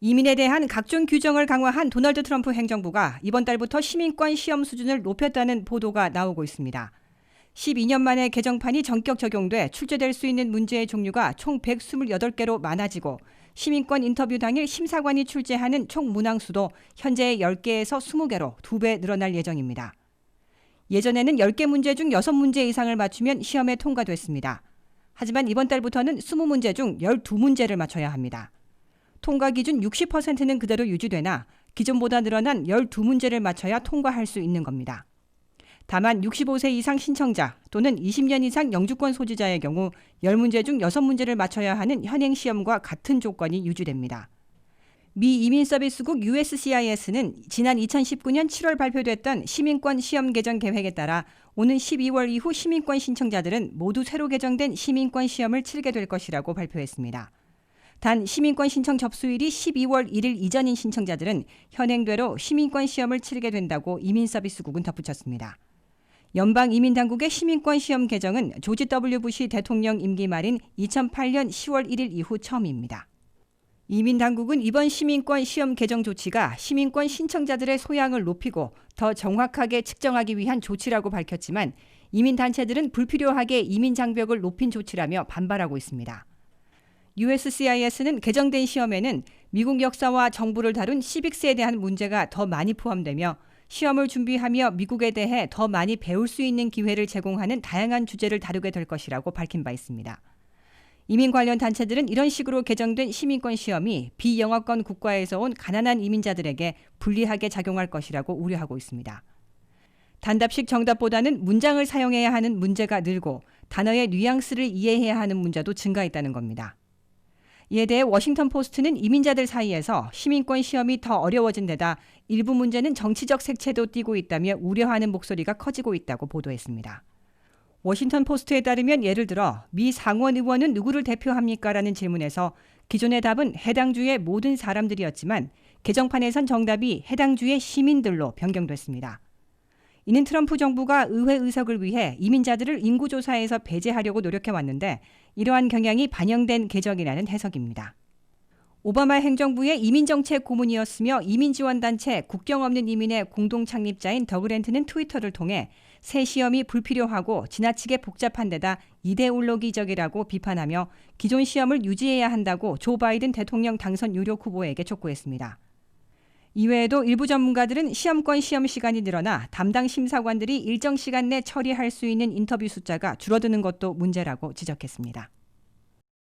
이민에 대한 각종 규정을 강화한 도널드 트럼프 행정부가 이번 달부터 시민권 시험 수준을 높였다는 보도가 나오고 있습니다. 12년 만에 개정판이 전격 적용돼 출제될 수 있는 문제의 종류가 총 128개로 많아지고 시민권 인터뷰 당일 심사관이 출제하는 총 문항수도 현재의 10개에서 20개로 2배 늘어날 예정입니다. 예전에는 10개 문제 중 6문제 이상을 맞추면 시험에 통과됐습니다. 하지만 이번 달부터는 20문제 중 12문제를 맞춰야 합니다. 통과 기준 60%는 그대로 유지되나 기존보다 늘어난 12문제를 맞춰야 통과할 수 있는 겁니다. 다만 65세 이상 신청자 또는 20년 이상 영주권 소지자의 경우 10문제 중 6문제를 맞춰야 하는 현행 시험과 같은 조건이 유지됩니다. 미 이민서비스국 USCIS는 지난 2019년 7월 발표됐던 시민권 시험 개정 계획에 따라 오는 12월 이후 시민권 신청자들은 모두 새로 개정된 시민권 시험을 치르게 될 것이라고 발표했습니다. 단 시민권 신청 접수일이 12월 1일 이전인 신청자들은 현행대로 시민권 시험을 치르게 된다고 이민서비스국은 덧붙였습니다. 연방이민당국의 시민권 시험 개정은 조지 W. 부시 대통령 임기 말인 2008년 10월 1일 이후 처음입니다. 이민당국은 이번 시민권 시험 개정 조치가 시민권 신청자들의 소양을 높이고 더 정확하게 측정하기 위한 조치라고 밝혔지만 이민단체들은 불필요하게 이민 장벽을 높인 조치라며 반발하고 있습니다. USCIS는 개정된 시험에는 미국 역사와 정부를 다룬 시빅스에 대한 문제가 더 많이 포함되며 시험을 준비하며 미국에 대해 더 많이 배울 수 있는 기회를 제공하는 다양한 주제를 다루게 될 것이라고 밝힌 바 있습니다. 이민 관련 단체들은 이런 식으로 개정된 시민권 시험이 비영어권 국가에서 온 가난한 이민자들에게 불리하게 작용할 것이라고 우려하고 있습니다. 단답식 정답보다는 문장을 사용해야 하는 문제가 늘고 단어의 뉘앙스를 이해해야 하는 문제도 증가했다는 겁니다. 이에 대해 워싱턴 포스트는 이민자들 사이에서 시민권 시험이 더 어려워진 데다 일부 문제는 정치적 색채도 띠고 있다며 우려하는 목소리가 커지고 있다고 보도했습니다. 워싱턴 포스트에 따르면 예를 들어 미 상원 의원은 누구를 대표합니까? 라는 질문에서 기존의 답은 해당 주의 모든 사람들이었지만 개정판에선 정답이 해당 주의 시민들로 변경됐습니다. 이는 트럼프 정부가 의회 의석을 위해 이민자들을 인구조사에서 배제하려고 노력해왔는데 이러한 경향이 반영된 개정이라는 해석입니다. 오바마 행정부의 이민정책 고문이었으며 이민지원단체 국경 없는 이민의 공동 창립자인 더 그랜트는 트위터를 통해 새 시험이 불필요하고 지나치게 복잡한 데다 이데올로기적이라고 비판하며 기존 시험을 유지해야 한다고 조 바이든 대통령 당선 유력 후보에게 촉구했습니다. 이외에도 일부 전문가들은 시험권 시험 시간이 늘어나 담당 심사관들이 일정 시간 내 처리할 수 있는 인터뷰 숫자가 줄어드는 것도 문제라고 지적했습니다.